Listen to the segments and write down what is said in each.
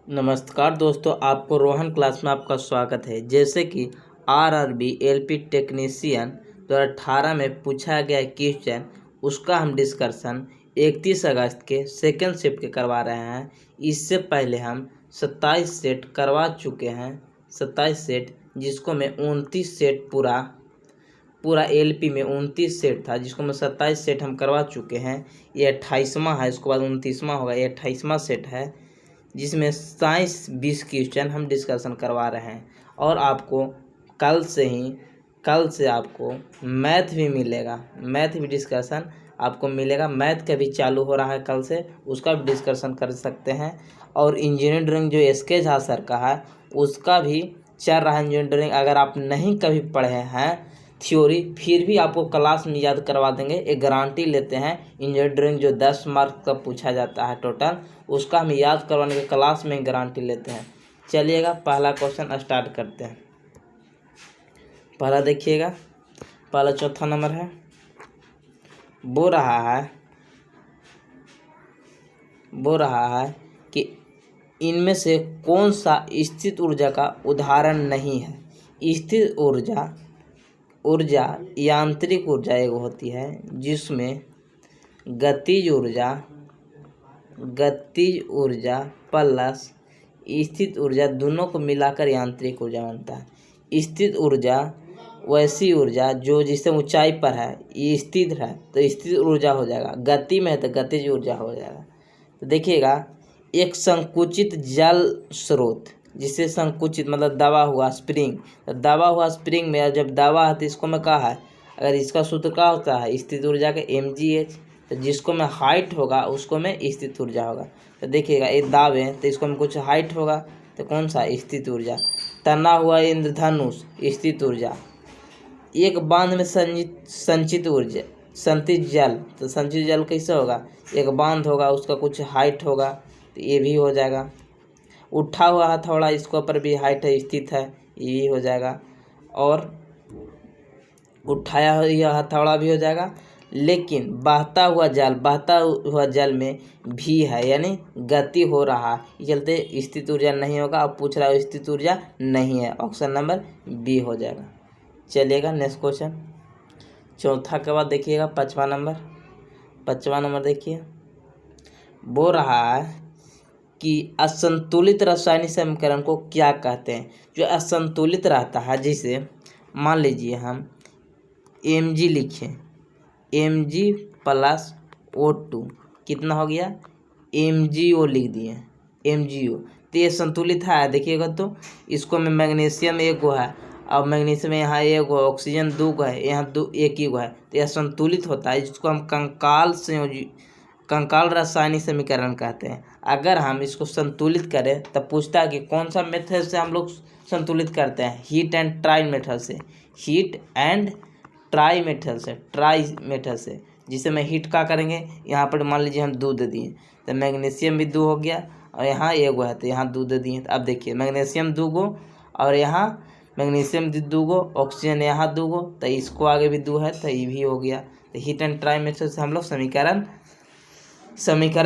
नमस्कार दोस्तों, आपको रोहन क्लास में आपका स्वागत है। जैसे कि आरआरबी एलपी टेक्नीशियन 2018 में पूछा गया क्वेश्चन, उसका हम डिस्कशन 31 अगस्त के सेकेंड शिफ्ट के करवा रहे हैं। इससे पहले हम 27 सेट करवा चुके हैं, 27 सेट, जिसको मैं 29 सेट पूरा एलपी में 29 सेट था, जिसको मैं 27 सेट हम करवा चुके हैं। ये 28वां है, उसके बाद 29वां होगा, ये 28वां सेट है, जिसमें साइंस 20 क्वेश्चन हम डिस्कशन करवा रहे हैं। और आपको कल से आपको मैथ भी मिलेगा, मैथ भी डिस्कशन आपको मिलेगा। मैथ का भी चालू हो रहा है कल से, उसका भी डिस्कशन कर सकते हैं। और इंजीनियरिंग जो एसके झा सर का है, उसका भी चल रहा है इंजीनियरिंग। अगर आप नहीं कभी पढ़े हैं थ्योरी, फिर भी आपको क्लास में याद करवा देंगे, एक गारंटी लेते हैं। इंजीनियरिंग जो 10 मार्क का पूछा जाता है टोटल, उसका हम याद करवाने के क्लास में गारंटी लेते हैं। चलिएगा, पहला क्वेश्चन स्टार्ट करते हैं। पहला देखिएगा, पहला चौथा नंबर है। बोल रहा है कि इनमें से कौन सा स्थिर ऊर्जा का उदाहरण नहीं है। स्थिर ऊर्जा यांत्रिक ऊर्जा एक होती है, जिसमें गतिज ऊर्जा प्लस स्थिर ऊर्जा दोनों को मिलाकर यांत्रिक ऊर्जा बनता है। स्थिर ऊर्जा वैसी ऊर्जा जो जिससे ऊंचाई पर है, ये स्थिर है तो स्थिर ऊर्जा हो जाएगा, गति में है तो गतिज ऊर्जा हो जाएगा। तो देखिएगा, एक संकुचित जल स्रोत, जिसे संकुचित मतलब दबा हुआ स्प्रिंग, तो दबा हुआ स्प्रिंग में जब दबा है तो इसको में क्या है, अगर इसका सूत्र क्या होता है स्थिर ऊर्जा का mgh, तो जिसको में हाइट होगा उसको में स्थिर ऊर्जा होगा। तो देखिएगा, ये दाब है तो इसको में कुछ हाइट होगा, तो कौन सा स्थिर ऊर्जा। तना हुआ इंद्रधनुष स्थिर ऊर्जा। एक बांध में संचित ऊर्जा, संचित जल, तो संचित जल कैसे होगा, एक बांध होगा उसका कुछ हाइट होगा, तो ये भी हो जाएगा। उठा हुआ हथौड़ा, इसके ऊपर भी हाइट है, स्थित है, ये भी हो जाएगा। और उठाया हुआ हथौड़ा भी हो जाएगा। लेकिन बहता हुआ जल में भी है, यानी गति हो रहा है, ये चलते स्थिर ऊर्जा नहीं होगा। अब पूछ रहा है स्थिर ऊर्जा नहीं है, ऑप्शन नंबर बी हो जाएगा। चलिएगा नेक्स्ट क्वेश्चन, चौथा के बाद देखिएगा पाँचवा नंबर देखिए। बोल रहा है कि असंतुलित रासायनिक समीकरण को क्या कहते हैं। जो असंतुलित रहता है, जिसे मान लीजिए हम Mg लिखें, Mg प्लस O2 कितना हो गया, MgO लिख दिए, MgO, तो ये संतुलित है। देखिएगा तो इसको में मैग्नीशियम एक गो है, और मैग्नीशियम यहाँ एक गो, ऑक्सीजन दो गो है, यहाँ दो एक ही गो है, तो यह संतुलित होता है, जिसको हम कंकाल रासायनिक समीकरण कहते हैं। अगर हम इसको संतुलित करें तब पूछता है कि कौन सा मेथड से हम लोग संतुलित करते हैं, हीट एंड ट्राई मेथड से, जिसे मैं हीट का करेंगे। यहाँ पर मान लीजिए हम दूध दिए, तो मैग्नीशियम भी दो हो गया, और यहाँ एक गो है तो यहाँ दूध दिए। तो अब देखिए, मैग्नीशियम दो गो, और यहाँ मैग्नीशियम दो गो, ऑक्सीजन यहाँ दो गो, तो इसको आगे भी दो है, तो ये भी हो गया। तो हीट एंड ट्राई मेथड से हम लोग समीकरण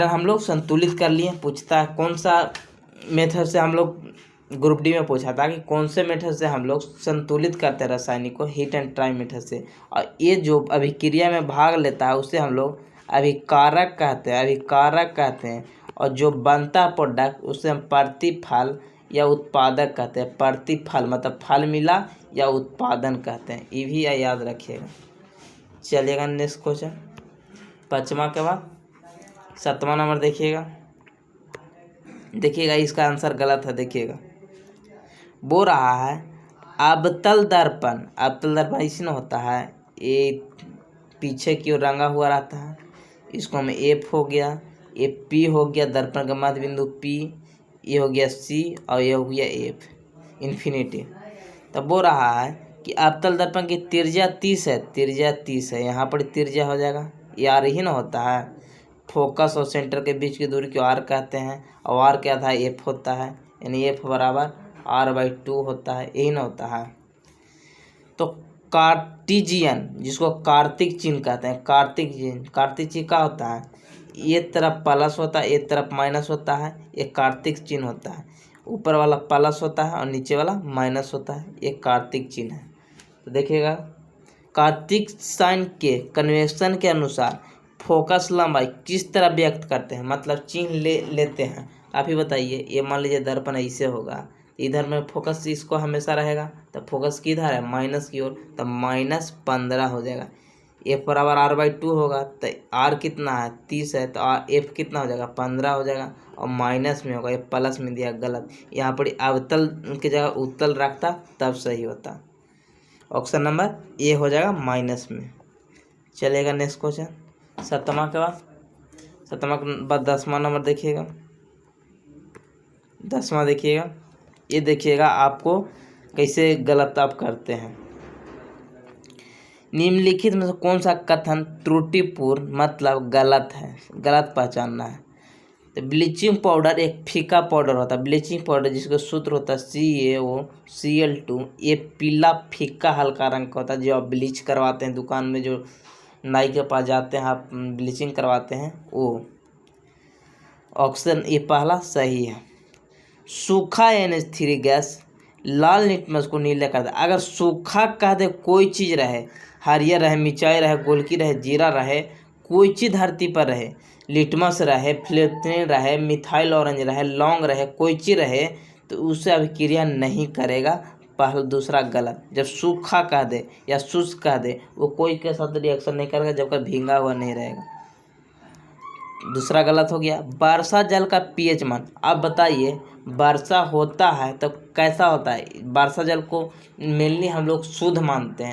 हम लोग संतुलित कर लिए। पूछता है कौन सा मेथड से, हम लोग ग्रुप डी में पूछा था कि कौन से मेथड से हम लोग संतुलित करते हैं रासायनिक को, हीट एंड ट्राई मेथड से। और ये जो अभिक्रिया में भाग लेता है उसे हम लोग अभिकारक कहते हैं। और जो बनता है प्रोडक्ट, उसे हम प्रतिफल या उत्पादक कहते हैं। प्रतिफल मतलब फल मिला, या उत्पादन कहते हैं, ये भी याद रखिएगा। चलिएगा नेक्स्ट क्वेश्चन, पाँचवा के बाद सातवां नंबर देखिएगा, इसका आंसर गलत है। देखिएगा, बोल रहा है अवतल दर्पण इसी में होता है, ये पीछे की ओर रंगा हुआ रहता है, इसको हमें एफ हो गया, ये पी हो गया, दर्पण का मध्य बिंदु पी, ये हो गया सी, और ये हो गया एफ, इन्फिनिटी। तब बोल रहा है कि अवतल दर्पण की त्रिज्या 30 है, यहाँ पर त्रिज्या हो जाएगा, ये आर ही ना होता है। फोकस और सेंटर के बीच की दूरी को आर कहते हैं, और आर क्या था, एफ होता है, यानी एफ बराबर r/2 होता है, यही ना होता है। तो कार्टिजियन, जिसको कार्तिक चिन्ह कहते हैं, कार्तिक चिन्ह क्या होता है, ये तरफ प्लस होता है, ये तरफ माइनस होता है, ये कार्तिक चिन्ह होता है। ऊपर वाला प्लस होता है और नीचे वाला माइनस होता है, ये कार्तिक चिन्ह है। तो देखिएगा, कार्तिक साइन के कन्वेंशन के अनुसार फोकस लंबाई किस तरह व्यक्त करते हैं, मतलब चिन्ह लेते हैं। आप ही बताइए। ये मान लीजिए दर्पण ऐसे होगा, इधर में फोकस इसको हमेशा रहेगा, तो फोकस किधर है, माइनस की ओर, तो -15 हो जाएगा। एफ बराबर r/2 होगा, तो r कितना है 30 है, तो एफ कितना हो जाएगा 15 हो जाएगा, और माइनस में होगा, ये प्लस में दिया गलत। यहाँ पर अवतल की जगह उत्तल रखता तब सही होता। ऑप्शन नंबर ए हो जाएगा माइनस में। चलेगा नेक्स्ट क्वेश्चन, 7वां के बाद 7वां के बाद 10वां नंबर देखिएगा। 10वां देखिएगा, ये देखिएगा आपको कैसे गलत आप करते हैं। निम्नलिखित में से कौन सा कथन त्रुटिपूर्ण मतलब गलत है, गलत पहचानना है। तो ब्लीचिंग पाउडर एक फीका पाउडर होता है। ब्लीचिंग पाउडर जिसका सूत्र होता है CaOCl2। ये पीला फीका हल्का रंग का होता है। जो आप ब्लीच करवाते हैं दुकान में, जो नाई के पास जाते हैं आप ब्लीचिंग करवाते हैं, वो। ऑप्शन ये पहला सही है। सूखा NH3 गैस लाल लिटमस को नीला कर दे। अगर सूखा कह दे, कोई चीज़ रहे, हरियर रहे, मिर्चाई रहे, गोलकी रहे, जीरा रहे, कोई चीज़ धरती पर रहे, लिटमस रहे, फ्लेवरिन रहे, मिथाइल ऑरेंज रहे, लौंग रहे, कोई चीज़ रहे, तो उससे अभिक्रिया नहीं करेगा। पहला दूसरा गलत। जब सूखा कह दे या शुष्क कह दे, वो कोई के साथ रिएक्शन नहीं करेगा जब तक भींगा हुआ नहीं रहेगा। दूसरा गलत हो गया। वर्षा जल का pH मान, आप बताइए वर्षा होता है तो कैसा होता है। वर्षा जल को मेनली हम लोग शुद्ध मानते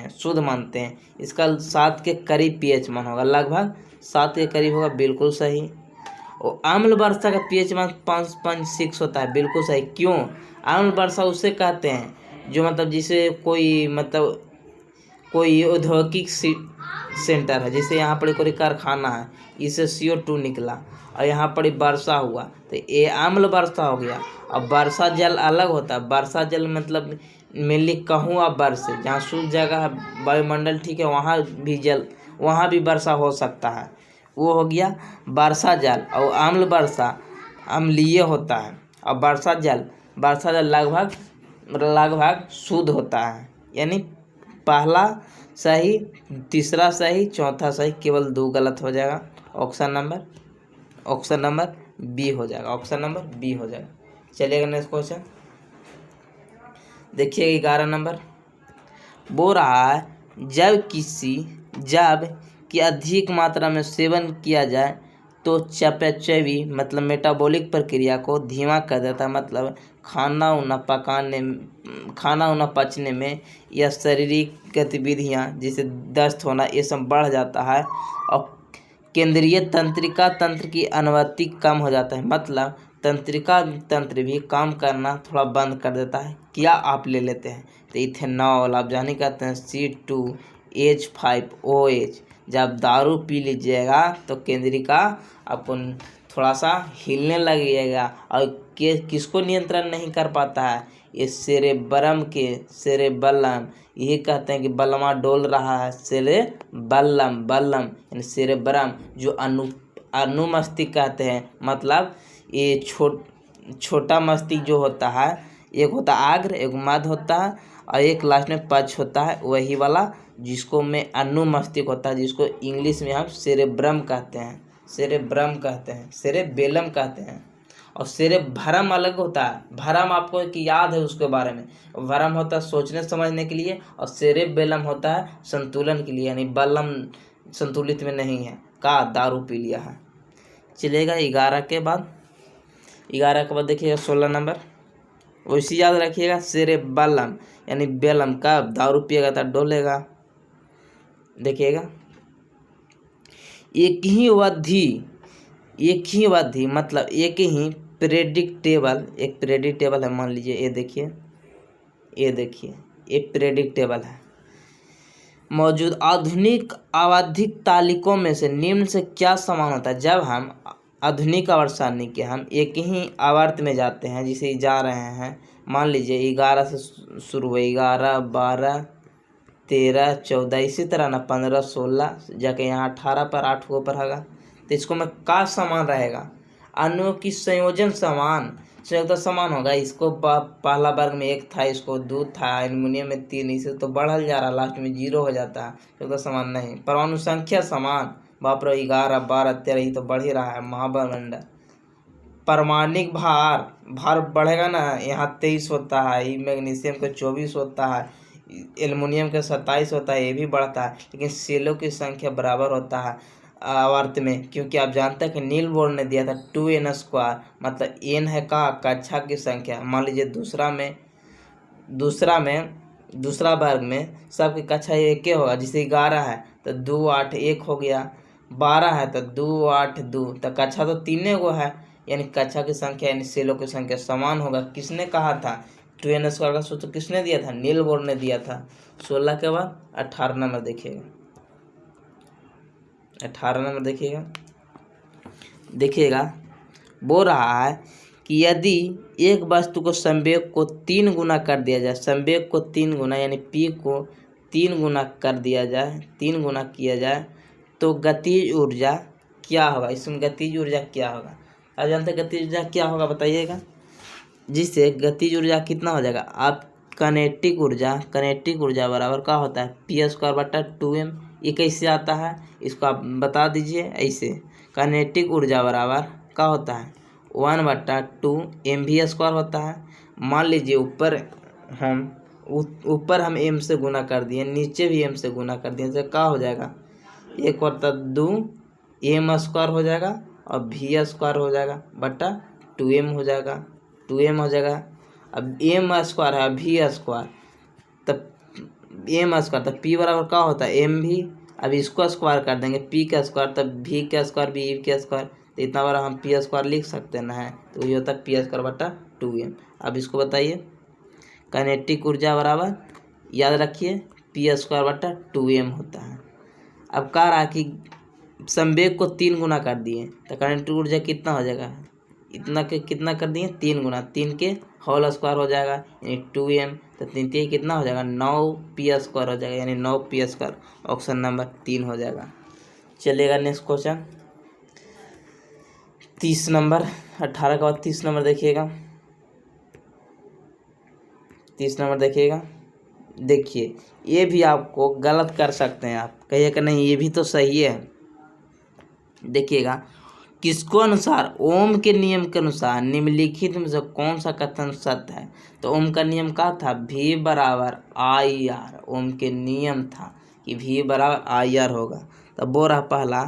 हैं। इसका 7 के करीब pH मान होगा, लगभग 7 के करीब होगा, बिल्कुल सही। और अम्ल वर्षा का pH मान 5.6 होता है, बिल्कुल सही। क्यों? अम्ल वर्षा उसे कहते हैं जो मतलब जिसे कोई औद्योगिक सेंटर है, जैसे यहाँ पर कोई कारखाना है, इससे CO2 निकला और यहाँ पर वर्षा हुआ, तो ये अम्ल वर्षा हो गया। अब वर्षा जल अलग होता है। वर्षा जल मतलब मेनली कहूँ आप वर्ष से, जहाँ शुद्ध जगह है, वायुमंडल ठीक है, वहाँ भी वर्षा हो सकता है, वो हो गया वर्षा जल। और अम्ल वर्षा अम्लीय होता है, और वर्षा जल लगभग शुद्ध होता है। यानी पहला सही, तीसरा सही, चौथा सही, केवल 2 गलत हो जाएगा। ऑप्शन नंबर बी हो जाएगा। चलिएगा नेक्स्ट क्वेश्चन देखिए। 11 नंबर बोल रहा है, जब कि अधिक मात्रा में सेवन किया जाए तो चयापचयी मतलब मेटाबॉलिक प्रक्रिया को धीमा कर देता है। मतलब खाना उना पचने में या शारीरिक गतिविधियां जैसे दस्त होना, ये सब बढ़ जाता है। और केंद्रीय तंत्रिका तंत्र की अनुमति कम हो जाता है। मतलब तंत्रिका तंत्र भी काम करना थोड़ा बंद कर देता है। क्या आप ले लेते हैं, तो इथेनॉल आप जाने कहते हैं C2H5OH। जब दारू पी लीजिएगा तो केंद्रिका आपको थोड़ा सा हिलने लगेगा, और किसको नियंत्रण नहीं कर पाता है, ये सेरेबरम यही कहते हैं कि बलमा डोल रहा है। बल्लम यानी सेरेबरम, जो अनुमस्तिष्क कहते हैं। मतलब ये छोटा मस्तिष्क जो होता है, एक होता है अग्र, एक मध्य होता है, और एक लास्ट में पक्ष होता है, वही वाला जिसको में अनुमस्तिष्क होता है, जिसको इंग्लिश में हम सेरेब्रम कहते हैं, सेरेबेलम कहते हैं। और सेरेब्रम अलग होता है। भरम आपको एक याद है उसके बारे में। भरम होता है सोचने समझने के लिए, और सेरेबेलम होता है संतुलन के लिए। यानी बलम संतुलित में नहीं है, का दारू पी लिया है। चलेगा 11 के बाद देखिएगा 16 नंबर। वैसे याद रखिएगा, सेरेबेलम यानी बेलम का दारू पिएगा तो डोलेगा। देखिएगा, एक ही अवधि मतलब एक ही प्रेडिक्टेबल है। मान लीजिए ये देखिए ये प्रेडिक्टेबल है। मौजूद आधुनिक आवधिक तालिकों में से निम्न से क्या समान होता है। जब हम आधुनिक आवर्त सारणी के हम एक ही आवर्त में जाते हैं, जिसे जा रहे हैं, मान लीजिए 11 से शुरू हुए, 11, 12, 13, 14, इसी तरह ना 15, 16 जाके यहाँ 18 पर 8 को ऊपर होगा, तो इसको में का समान रहेगा, अणुओं की संयोजन संयुक्त समान होगा। इसको पहला वर्ग में 1 था, इसको 2 था, एल्युमिनियम में 3, इसे तो बढ़ल जा रहा, लास्ट में 0 हो जाता है, संयुक्त समान नहीं। परमाणु संख्या समान, बाप रे 11 12 13, ही तो बढ़ ही रहा है महामंडल। परमाणिक भार बढ़ेगा ना, यहाँ 23 होता है, मैग्नीशियम का 24 होता है, एल्युमिनियम का 27 होता है, ये भी बढ़ता है, लेकिन सेलों की संख्या बराबर होता है आवर्त में, क्योंकि आप जानते हैं कि नील बोर्ड ने दिया था 2n², मतलब n है का कक्षा की संख्या। मान लीजिए दूसरा वर्ग में सबकी कक्षा एक होगा, जैसे 11 है तो 2 8 1 हो गया, 12 है तो 2 8 2, तो कक्षा तो 3 गो है, यानी कक्षा की संख्या यानी सेलों की संख्या समान होगा। किसने कहा था 2n² का सूत्र किसने दिया था, नील बोर्ड ने दिया था। 16 के बाद 18 नंबर देखिएगा, 18 नंबर देखिएगा बोल रहा है कि यदि एक वस्तु को संवेग को 3 गुना कर दिया जाए, संवेग को 3 गुना यानी p को 3 गुना कर दिया जाए, 3 गुना किया जाए, तो गतिज ऊर्जा क्या होगा। इसमें गतिज ऊर्जा क्या होगा, आप जानते हैं गतिज ऊर्जा क्या होगा बताइएगा। जिससे गतिज ऊर्जा कितना हो जाएगा, आप कनेटिक ऊर्जा बराबर क्या होता है, p²/2m। ये कैसे आता है इसको आप बता दीजिए। ऐसे कनेटिक ऊर्जा बराबर क्या होता है, 1/2 mv² होता है। मान लीजिए ऊपर हम m से गुना कर दिए, नीचे भी m से गुना कर दिए, तो क्या हो जाएगा, 1/2 m² हो जाएगा और v² हो जाएगा बटा 2m हो जाएगा, 2m हो जाएगा। अब m² है v², तब m² तब p बराबर क्या होता है mv। अब इसको स्क्वायर कर देंगे p का स्क्वायर, तब v का स्क्वायर v का स्क्वायर, तो इतना बार हम p² लिख सकते ना है, तो ये होता है p² बटा 2m। अब इसको बताइए, काइनेटिक ऊर्जा बराबर याद रखिए p² बटा 2m होता है। अब कह रहा कि संवेग को 3 गुना कर दिए, तो काइनेटिक ऊर्जा कितना हो जाएगा, इतना के कितना कर दिए 3 गुना, 3 के होल स्क्वायर हो जाएगा यानी 2m, तो 3 कितना हो जाएगा 9p² हो जाएगा, यानी 9p²। ऑप्शन नंबर 3 हो जाएगा। चलिएगा नेक्स्ट क्वेश्चन 30 नंबर, 18 के बाद 30 नंबर देखिएगा। 30 नंबर देखिएगा, देखिए ये भी आपको गलत कर सकते हैं, आप कहिएगा नहीं ये भी तो सही है। देखिएगा किसको अनुसार, ओम के नियम के अनुसार निम्नलिखित में से कौन सा कथन सत्य है। तो ओम का नियम क्या था, V बराबर IR, ओम के नियम था कि V बराबर IR होगा। तब बोल रहा पहला,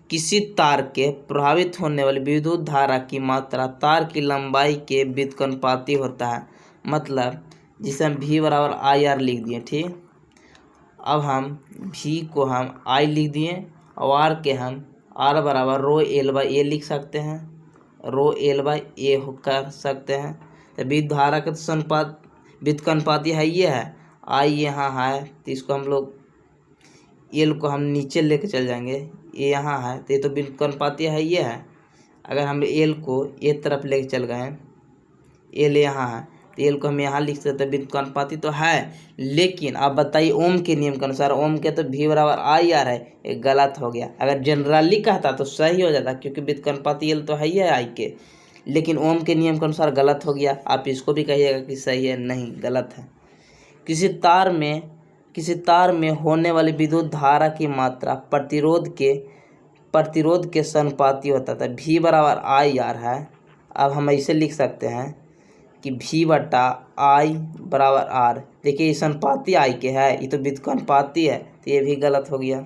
किसी तार के प्रभावित होने वाली विद्युत धारा की मात्रा तार की लंबाई के व्युत्क्रमानुपाती होता है। मतलब जिसे हम V बराबर IR लिख दिए, ठीक। अब हम V को हम I लिख दिए और R के हम R बराबर ρl/a लिख सकते हैं, ρl/a कर सकते हैं। तो विद्युत धारा का तो अनुपात व्युत्क्रमानुपाती है, ये है I यहाँ है, तो इसको हम लोग l को हम नीचे लेके चल जाएंगे, ये यहाँ है तो ये तो व्युत्क्रमानुपाती है, ये है। अगर हम l को एक तरफ लेके चल गए, l यहाँ है तो l को हम यहाँ लिख सकते हैं, व्युत्क्रमानुपाती तो है। लेकिन आप बताइए ओम के नियम के अनुसार, ओम के तो V बराबर IR है, ये गलत हो गया। अगर जनरली कहता तो सही हो जाता, क्योंकि व्युत्क्रमानुपाती l तो है ही है I के, लेकिन ओम के नियम के अनुसार गलत हो गया। आप इसको भी कहिएगा कि सही है, नहीं गलत है। किसी तार में होने वाली विद्युत धारा की मात्रा प्रतिरोध के समानुपाती होता था, V बराबर IR है। अब हम ऐसे लिख सकते हैं कि V बटा I बराबर R। देखिए ये समानुपाती I के है, ये तो व्युत्क्रमानुपाती है, तो ये भी गलत हो गया।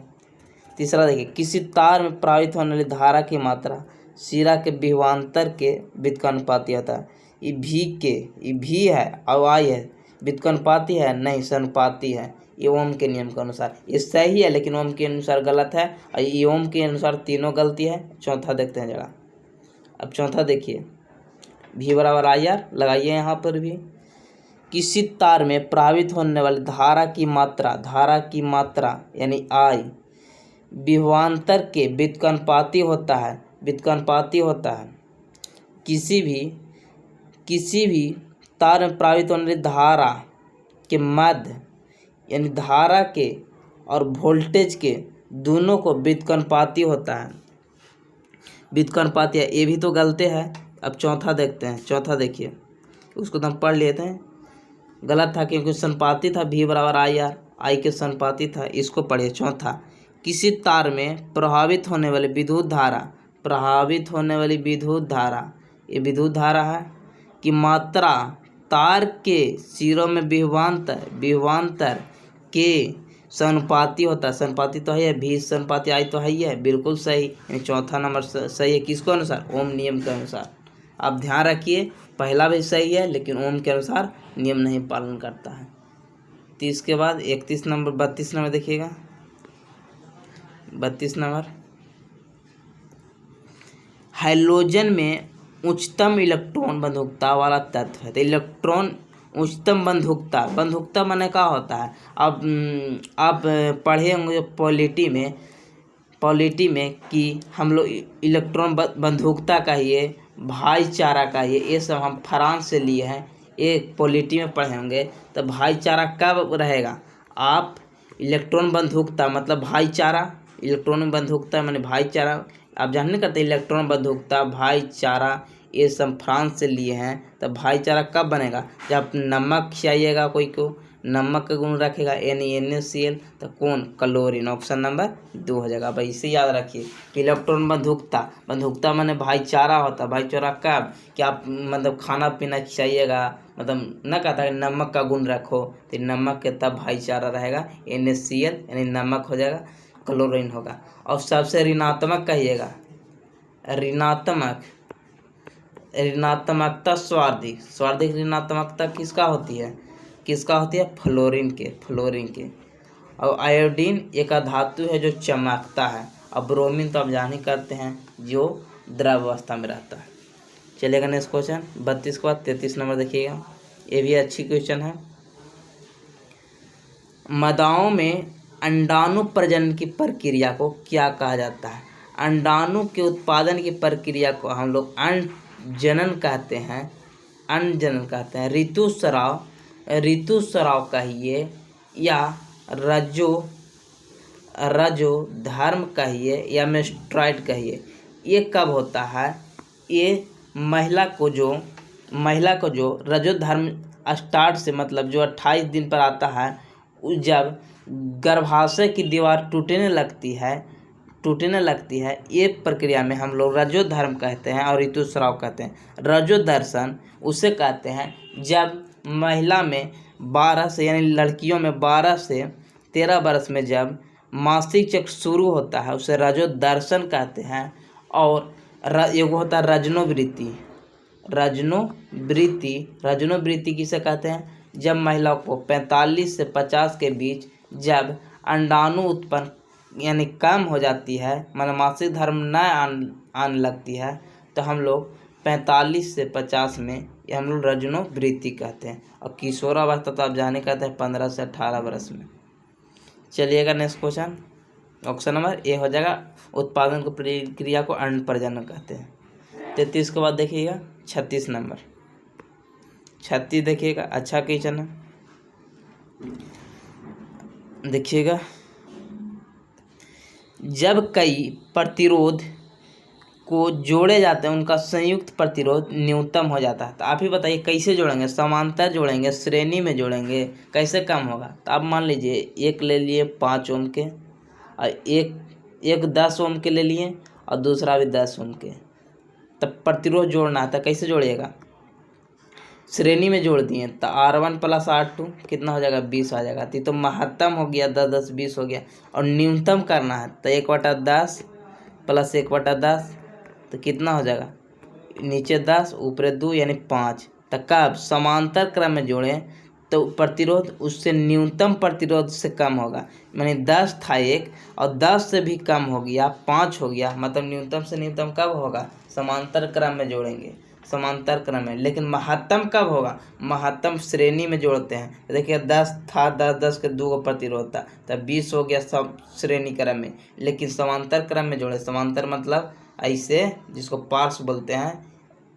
तीसरा देखिए, किसी तार में प्रवाहित होने वाली धारा की मात्रा सिरा के विभवांतर के व्युत्क्रमानुपाती होता है। ये V है और I है, व्युत्क्रमानुपाती है नहीं, समानुपाती है। ये ओम के नियम के अनुसार ये सही है, लेकिन ओम के अनुसार गलत है, और ये ओम के अनुसार तीनों गलती है। चौथा देखते हैं जरा। अब चौथा देखिए, V बराबर IR लगाइए यहाँ पर भी। किसी तार में प्रवाहित होने वाली धारा की मात्रा यानी I विभवांतर के व्युत्क्रमानुपाती होता है। किसी भी तार में प्रवाहित होने वाली धारा के मध्य यानी धारा के और वोल्टेज के दोनों को व्युत्क्रमानुपाती होता है। व्युत्क्रमानुपात या ये भी तो गलते है। अब चौथा देखते हैं, चौथा देखिए, उसको तो हम पढ़ लेते हैं। गलत था क्योंकि संपाती था, V बराबर आई आर, आई के संपाती था। इसको पढ़िए। चौथा, किसी तार में प्रभावित होने वाली विद्युत धारा, प्रभावित होने वाली विद्युत धारा, ये विद्युत धारा है कि मात्रा तार के सिरों में विभवांतर के समानुपाती होता है। समानुपाती तो है, V समानुपाती I तो है ही है, बिल्कुल सही। यानी चौथा नंबर सही है। किसको अनुसार? ओम नियम के अनुसार। आप ध्यान रखिए, पहला भी सही है लेकिन ओम के अनुसार नियम नहीं पालन करता है। 30 के बाद 31 नंबर, 32 नंबर देखिएगा। 32 नंबर, हाइड्रोजन में उच्चतम इलेक्ट्रॉन बंधुकता वाला तत्व है। तो इलेक्ट्रॉन उच्चतम बंधुकता माने क्या होता है? अब आप पढ़े होंगे पॉलिटी में कि हम लोग इलेक्ट्रॉन बंधुकता कहिए, भाईचारा कहिए, ये सब हम फ्रांस से लिए हैं। एक पॉलिटी में पढ़े होंगे। तो भाईचारा कब रहेगा? आप इलेक्ट्रॉन बंधुकता मतलब भाईचारा, इलेक्ट्रॉन बंधुकता माने भाईचारा। आप जानने करते इलेक्ट्रॉन बंधुकता, भाईचारा, ये सब फ्रांस से लिए हैं। तो भाईचारा कब बनेगा? जब नमक खिलाइएगा कोई को, नमक का गुण रखेगा NaCl, तो कौन? क्लोरीन। ऑप्शन नंबर 2 हो जाएगा। भाई इसे याद रखिए कि इलेक्ट्रॉन बंधुकता माने भाईचारा होता है। भाईचारा कब? कि आप मतलब खाना पीना खिलाइएगा, मतलब न कहता है नमक का गुण रखो, तो नमक के तब भाईचारा रहेगा। NaCl यानी नमक हो जाएगा, क्लोरीन होगा। और सबसे ऋणात्मक कहिएगा, ऋणात्मकता स्वार्थिक ऋणात्मकता किसका होती है? फ्लोरीन के। और आयोडीन एक धातु है जो चमकता है। अब ब्रोमीन तो आप जान ही करते हैं जो द्रव अवस्था में रहता है। चलिएगा नेक्स्ट क्वेश्चन 32 के बाद 33 नंबर देखिएगा। ये भी अच्छी क्वेश्चन है। मादाओं में अंडाणु प्रजनन की प्रक्रिया को क्या कहा जाता है? अंडाणु के उत्पादन की प्रक्रिया को हम लोग अंडजनन कहते हैं। ऋतुस्राव कहिए या रजोधर्म कहिए या मेस्ट्राइड कहिए। ये कब होता है? ये महिला को जो रजोधर्म स्टार्ट से मतलब जो 28 दिन पर आता है, जब गर्भाशय की दीवार टूटने लगती है, ये प्रक्रिया में हम लोग रजोधर्म कहते हैं और ऋतुस्राव कहते हैं। रजोदर्शन उसे कहते हैं जब महिला में 12 से यानी लड़कियों में 12 से 13 वर्ष में जब मासिक चक्र शुरू होता है, उसे रजोदर्शन कहते हैं। और एक होता है रजनोवृत्ति किसे कहते हैं? जब महिला को 45 से 50 के बीच जब अंडाणु उत्पन्न यानी कम हो जाती है, मतलब मासिक धर्म न आने लगती है, तो हम लोग 45 से 50 में ये हम लोग रजनोवृत्ति कहते हैं। और किशोरावस्था तो आप जाने कहते हैं 15 से 18 वर्ष में। चलिएगा next question, option number A हो जाएगा। उत्पादन को प्रक्रिया को अंड प्रजनन कहते हैं। 33 के बाद देखिएगा 36 नंबर। 36 देखिएगा, अच्छा क्वेश्चन है, देखिएगा। जब कई प्रतिरोध को जोड़े जाते हैं, उनका संयुक्त प्रतिरोध न्यूनतम हो जाता है। तो आप ही बताइए कैसे जोड़ेंगे? समांतर जोड़ेंगे, श्रेणी में जोड़ेंगे, कैसे कम होगा? तो आप मान लीजिए एक ले लिए 5 ओम के और एक 10 ओम के ले लिए और दूसरा भी 10 ओम के। तब प्रतिरोध जोड़ना है तो कैसे जोड़िएगा? श्रेणी में जोड़ दिए तो R1 + R2 कितना हो जाएगा? 20 आ जाएगा। तो महत्तम हो गया 10 10 20 हो गया। और न्यूनतम करना है तो 1/10 + 1/10 तो कितना हो जाएगा? नीचे 10 ऊपर 2 यानी 5। तो कब समांतर क्रम में जोड़ें तो प्रतिरोध उससे न्यूनतम प्रतिरोध से कम होगा। यानी 10 था एक और 10 से भी कम हो गया, 5 हो गया, मतलब न्यूनतम से न्यूनतम कब होगा? समांतर क्रम में जोड़ेंगे, समांतर क्रम में। लेकिन महत्तम कब होगा? महत्तम श्रेणी में जोड़ते हैं। देखिए 10 था, 10 के 2 प्रतिरोध था, तब 20 हो गया सब श्रेणी क्रम में। लेकिन समांतर क्रम में जोड़े, समांतर मतलब ऐसे जिसको पार्श्व बोलते हैं,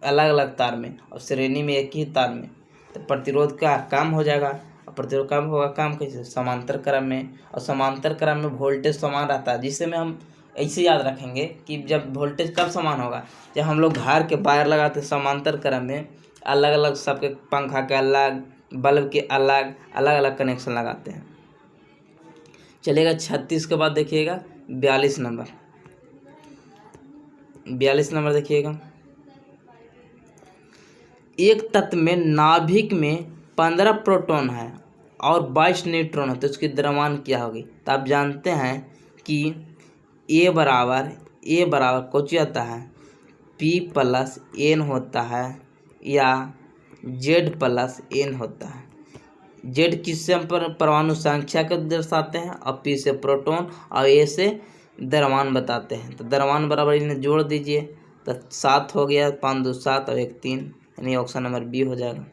अलग अलग तार में, और श्रेणी में एक ही तार में, तो प्रतिरोध का कम हो जाएगा। और प्रतिरोध कम होगा, कम कैसे? समांतर क्रम में। और समांतर क्रम में वोल्टेज समान रहता है, जिससे में हम ऐसे याद रखेंगे कि जब वोल्टेज कब समान होगा, जब हम लोग घर के वायर लगाते हैं समांतर क्रम में, अलग अलग सबके पंखा के अलग, बल्ब के अलग अलग अलग कनेक्शन लगाते हैं। चलेगा 36 के बाद देखिएगा 42 नंबर। 42 नंबर देखिएगा, एक तत्व में नाभिक में 15 प्रोटॉन है और 22 न्यूट्रॉन है, तो उसकी द्रव्यमान क्या होगी। तो आप जानते हैं कि ए बराबर कुछ आता है P प्लस N होता है या Z प्लस N होता है। Z किससे हम परमाणु संख्या को दर्शाते हैं और P से प्रोटॉन और A से द्रव्यमान बताते हैं। तो द्रव्यमान बराबर इन्हें जोड़ दीजिए तो 7 हो गया, 5 2 7 और 1 3, यानी ऑप्शन नंबर बी हो जाएगा।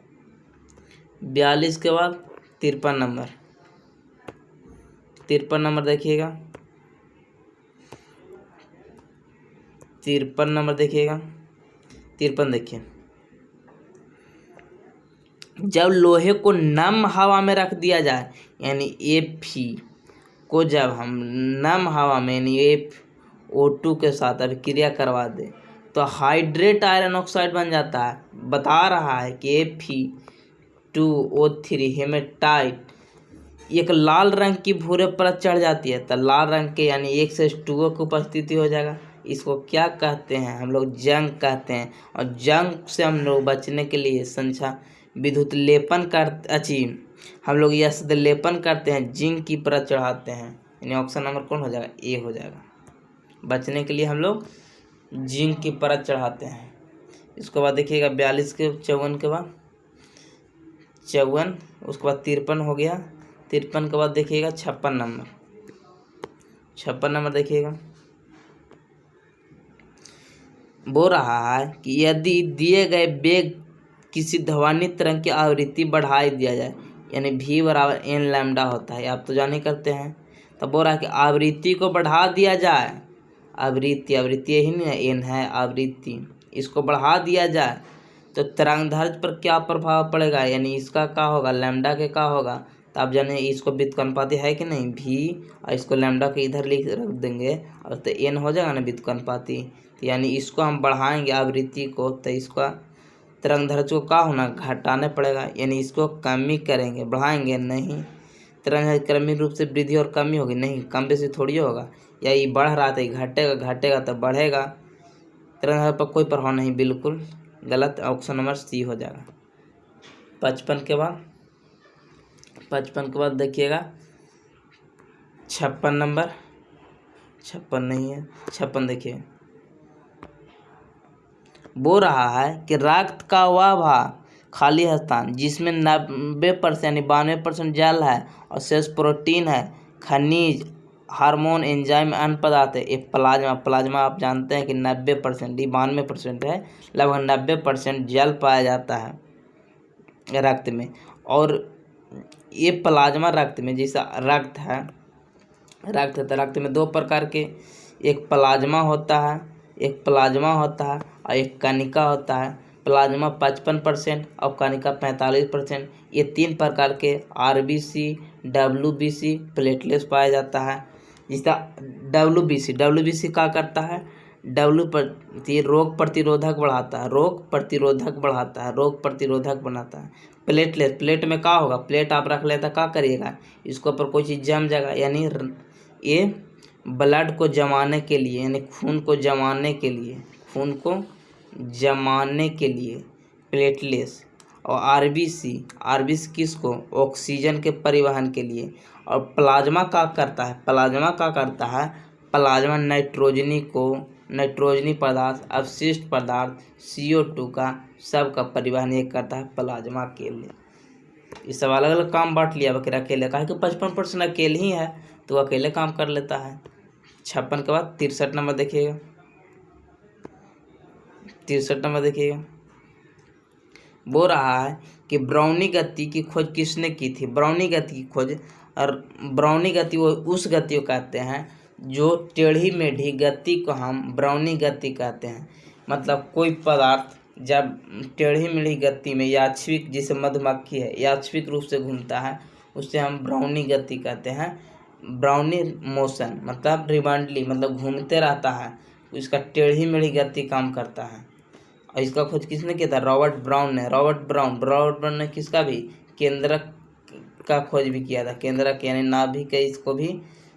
42 के बाद 53 नंबर। 53 नंबर देखिएगा, 53 नंबर देखिएगा, 53 देखिए, जब लोहे को नम हवा में रख दिया जाए, यानी Fe को जब हम नम हवा में यानी FO2 के साथ अभिक्रिया करवा दें तो हाइड्रेट आयरन ऑक्साइड बन जाता है। बता रहा है कि Fe2O3 हेमेटाइट एक लाल रंग की भूरे परत चढ़ जाती है, तो लाल रंग के यानी 1 की उपस्थिति हो जाएगा। इसको क्या कहते हैं हम लोग, जंग कहते हैं। और जंग से हम लोग बचने के लिए संख्या विद्युत लेपन हम लोग यह लेपन करते हैं, जिंक की परत चढ़ाते हैं, यानी ऑप्शन नंबर कौन हो जाएगा, ए हो जाएगा। बचने के लिए हम लोग जिंक की परत चढ़ाते हैं। इसके बाद देखिएगा 42 के 54 के बाद 54, उसके बाद 53 हो गया। 53 के बाद देखिएगा 56 नंबर। 56 नंबर देखिएगा, बोल रहा है कि यदि दिए गए वेग किसी ध्वनि तरंग की आवृत्ति बढ़ाई दिया जाए, यानी v बराबर n लैम्डा होता है, आप तो जाने करते हैं। तब बोल रहा है कि आवृत्ति को बढ़ा दिया जाए, आवृत्ति यही नहीं है, n है आवृत्ति, इसको बढ़ा दिया जाए तो तरंगदैर्घ्य पर क्या प्रभाव पड़ेगा, यानी इसका क्या होगा, लैम्डा के क्या होगा। तो आप जाने इसको व्युत्क्रमानुपाती है कि नहीं, v और इसको लैम्डा के इधर रख देंगे और तो n हो जाएगा ना व्युत्क्रमानुपाती। तो यानी इसको हम बढ़ाएंगे आवृत्ति को, तो इसका तरंगदैर्घ्य को क्या होना, घटाने पड़ेगा, यानी इसको कमी करेंगे, बढ़ाएंगे नहीं। तरंगदैर्घ्य क्रमिक रूप से वृद्धि और कमी होगी, नहीं, कम बेसी थोड़ी होगा। या ये बढ़ रहा था, घटेगा तो बढ़ेगा, तरंगदैर्घ्य पर कोई प्रभाव नहीं, बिल्कुल गलत, ऑप्शन नंबर सी हो जाएगा। 55 के बाद देखिएगा 56 नंबर, 56 नहीं है, 56 देखिए, बोल रहा है कि रक्त का वह भाग खाली स्थान जिसमें 90% यानी 92% जल है और शेष प्रोटीन है, खनिज, हार्मोन, एंजाइम, अन्य पदार्थ है, एक प्लाज्मा आप जानते हैं कि 90% 92% है, लगभग 90% जल पाया जाता है रक्त में। और ये प्लाज्मा रक्त में, जैसा रक्त है तो रक्त में 2 प्रकार के, एक प्लाज्मा होता है और एक कणिका होता है। प्लाज्मा 55% और कणिका 45%, ये 3 प्रकार के RBC, WBC, प्लेटलेट्स पाया जाता है। जिसका WBC क्या करता है, रोग प्रतिरोधक बनाता है। प्लेट में क्या होगा, प्लेट आप रख लेता, क्या करिएगा, इसके ऊपर कोई चीज़ जम जाएगा, यानी ये ब्लड को जमाने के लिए, यानी खून को जमाने के लिए प्लेटलेट्स। और RBC किसको, ऑक्सीजन के परिवहन के लिए। और प्लाज्मा क्या करता है, प्लाज्मा नाइट्रोजनी पदार्थ, अवशिष्ट पदार्थ, CO2 का सबका परिवहन ये करता है प्लाज्मा के लिए। ये सब अलग अलग काम बांट लिया बकरा अकेले, कहा कि 55% अकेले ही है तो अकेले काम कर लेता है। 56 के बाद 63 नंबर देखिएगा, 63 नंबर देखिएगा, बोल रहा है कि ब्राउनी गति की खोज किसने की थी। ब्राउनी गति वो उस गति को कहते हैं जो टेढ़ी मेढ़ी गति को हम ब्राउनी गति कहते हैं। मतलब कोई पदार्थ जब टेढ़ी मेढ़ी गति में यादृच्छिक, जिसे मधुमक्खी है, यादृच्छिक रूप से घूमता है, उससे हम ब्राउनी गति कहते हैं। ब्राउनी मोशन मतलब रिबॉन्डली मतलब घूमते रहता है, इसका टेढ़ी मेढ़ी गति काम करता है। और इसका खोज किसने किया था? रॉबर्ट ब्राउन ने। रॉबर्ट ब्राउन ने किसका भी? केंद्रक का खोज भी किया था। केंद्रक यानी नाभिक है, इसको भी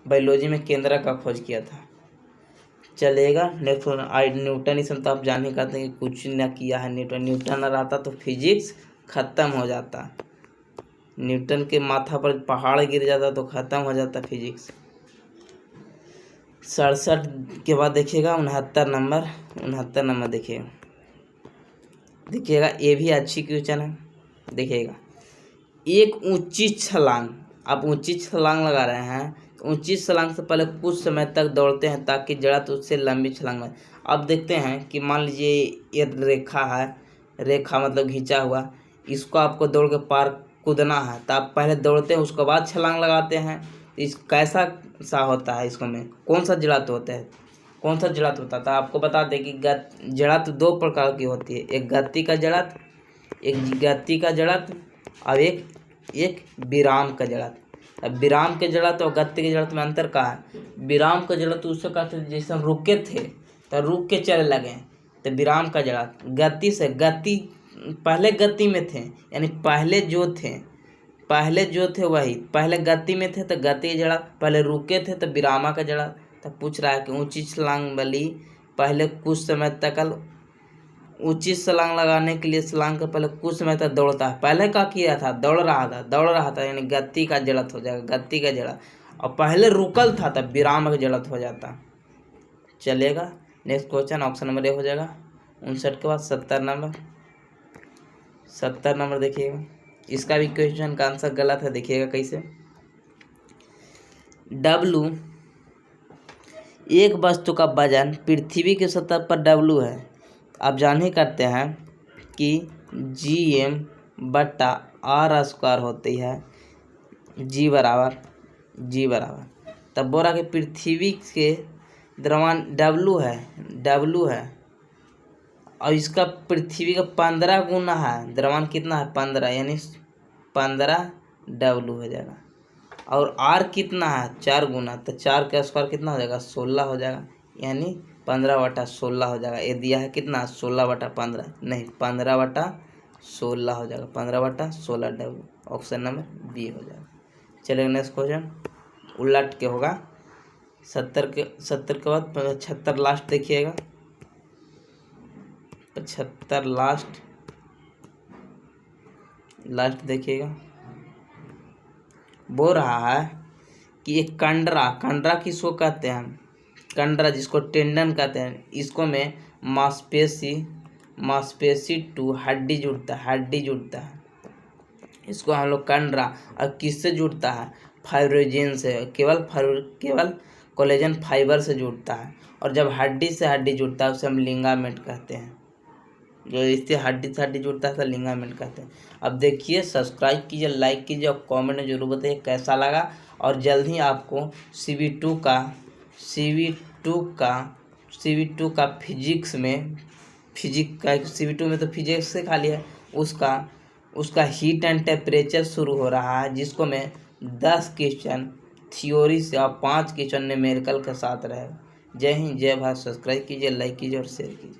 बायोलॉजी में केंद्रक का खोज किया था। चलेगा। नेक्स्ट न्यूटन तो आप जान ही करते हैं कि कुछ न किया है न्यूटन। न्यूटन न रहता तो फिजिक्स खत्म हो जाता। न्यूटन के माथा पर पहाड़ गिर जाता तो खत्म हो जाता फिजिक्स। 67 के बाद देखिएगा 69 नंबर देखिएगा ये भी अच्छी क्वेश्चन है। देखिएगा, एक ऊंची छलांग, आप ऊंची छलांग लगा रहे हैं तो ऊंची छलांग से पहले कुछ समय तक दौड़ते हैं ताकि जड़त्व उससे लंबी छलांग में। अब देखते हैं कि मान लीजिए ये रेखा है, रेखा मतलब खींचा हुआ, इसको आपको दौड़ के पार कूदना है तो आप पहले दौड़ते हैं उसके बाद छलांग लगाते हैं। इस कैसा सा होता है, इसको में कौन सा जड़त्व होता है, कौन सा जड़त्व होता था? आपको बता दें कि जड़त्व दो प्रकार की होती है, एक गति का जड़त्व, और एक विराम का जड़त्व। अब विराम के जड़त्व और गति के जड़त्व में अंतर का है? विराम का जड़त्व उससे कहते हैं जैसे हम रुके थे तो रुक के चले लगे तो विराम का जड़त्व। गति पहले गति में थे, यानी पहले जो थे वही पहले गति में थे तो गति जड़त्व, पहले रुके थे तो विरामा का जड़त्व। तो पूछ रहा है कि ऊंची छलांग वाली पहले कुछ समय तक, ऊंची छलांग लगाने के लिए छलांग के पहले कुछ समय तक दौड़ता है। पहले क्या किया था? दौड़ रहा था यानी गति का जड़त्व हो जाएगा, गति का जड़त्व। और पहले रुकल था तब विराम का जड़त्व हो जाता। चलेगा। Next question option number A हो जाएगा 59 के बाद 70 नंबर देखिएगा। इसका भी क्वेश्चन का आंसर गलत है। देखिएगा कैसे। W एक वस्तु का वजन पृथ्वी की सतह पर W है। आप जान ही करते हैं कि Gm/r² होती है, G बराबर। तब बोला कि पृथ्वी के द्रव्यमान W है और इसका पृथ्वी का 15 गुना है। द्रव्यमान कितना है? 15, यानी 15 W हो जाएगा। और R कितना है? 4 गुना, तो 4 का स्क्वायर कितना हो जाएगा? 16 हो जाएगा, यानी 15/16 हो जाएगा। ये दिया है कितना? 16/15 नहीं, 15/16 हो जाएगा। 15/16 W, ऑप्शन नंबर बी हो जाएगा। चलेगा। नेक्स्ट क्वेश्चन उलट के होगा। 70 के बाद 75 लास्ट देखिएगा। 75 लास्ट देखिएगा। बोल रहा है कि एक कंडरा किसको कहते हैं? कंडरा जिसको टेंडन कहते हैं, इसको में मांसपेशी टू हड्डी जुड़ता है, इसको हम लोग कंडरा। और किससे जुड़ता है? फाइब्रोजेन से, केवल कोलेजन फाइबर से जुड़ता है। और जब हड्डी से हड्डी जुड़ता है उसे हम लिगामेंट कहते हैं। जो इससे हड्डी से हड्डी जुड़ता है तो लिगामेंट कहते हैं। अब देखिए, सब्सक्राइब कीजिए, लाइक कीजिए और कमेंट में जरूर बताइए कैसा लगा। और जल्द ही आपको CV2 का फिजिक्स का CV2 में तो फिजिक्स से खाली है, उसका हीट एंड टेम्परेचर शुरू हो रहा है, जिसको में 10 क्वेश्चन थ्योरी से और 5 क्वेश्चन न्यूमेरिकल के साथ रहेगा। जय हिंद, जय भारत। सब्सक्राइब कीजिए, लाइक कीजिए और शेयर कीजिए।